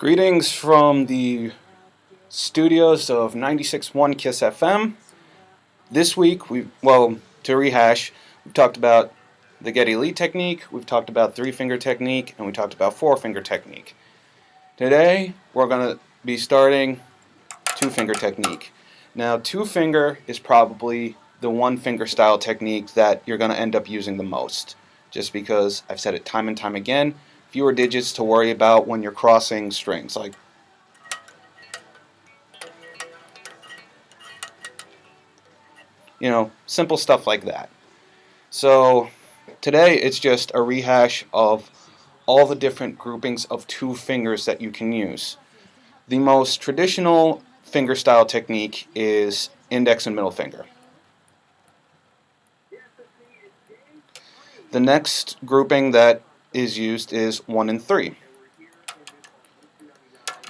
Greetings from the studios of 96.1 KISS FM. This week, to rehash, we've talked about the Getty Lee technique, we've talked about three-finger technique, and we talked about four-finger technique. Today, we're going to be starting two-finger technique. Now, two-finger is probably the one-finger style technique that you're going to end up using the most, just because I've said it time and time again. Fewer digits to worry about when you're crossing strings, like simple stuff like that. So today it's just a rehash of all the different groupings of two fingers that you can use. The most traditional finger style technique is index and middle finger. The next grouping that is used is 1 and 3.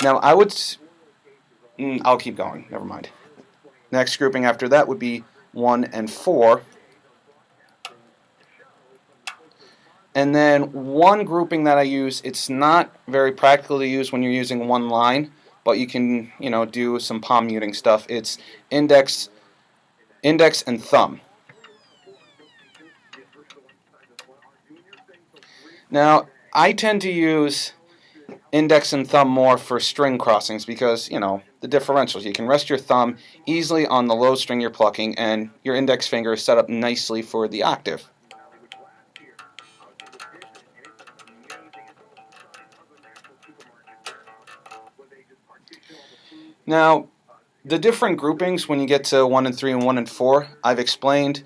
Now I'll keep going, never mind. Next grouping after that would be 1 and 4. And then one grouping that I use, it's not very practical to use when you're using one line, but you can, do some palm muting stuff. It's index and thumb. Now, I tend to use index and thumb more for string crossings because, the differentials. You can rest your thumb easily on the low string you're plucking, and your index finger is set up nicely for the octave. Now, the different groupings when you get to 1 and 3 and 1 and 4, I've explained.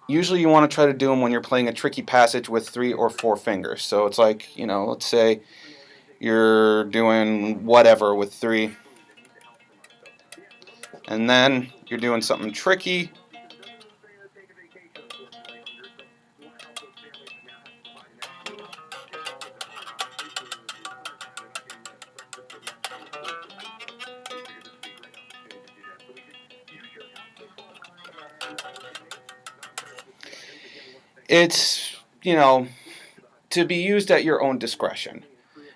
Usually you want to try to do them when you're playing a tricky passage with 3 or 4 fingers. So it's like, let's say you're doing whatever with 3, and then you're doing something tricky. It's, to be used at your own discretion.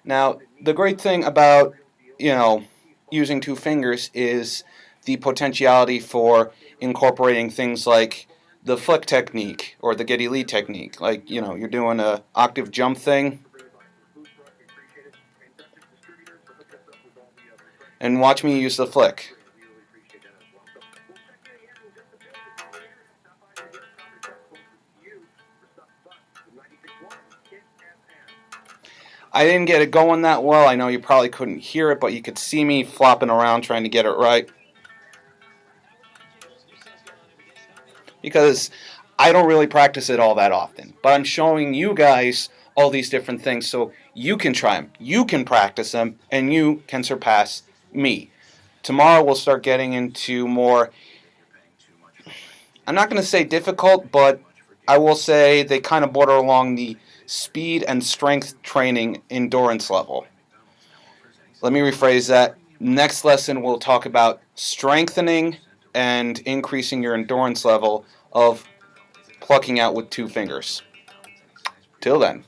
Now, the great thing about, using two fingers is the potentiality for incorporating things like the flick technique or the Getty Lee technique. Like, you're doing a octave jump thing. And watch me use the flick. I didn't get it going that well. I know you probably couldn't hear it, but you could see me flopping around trying to get it right. Because I don't really practice it all that often. But I'm showing you guys all these different things so you can try them, you can practice them, and you can surpass me. Tomorrow we'll start getting into more, I'm not going to say difficult, but I will say they kind of border along the speed and strength training endurance level. Let me rephrase that. Next lesson we'll talk about strengthening and increasing your endurance level of plucking out with two fingers. Till then.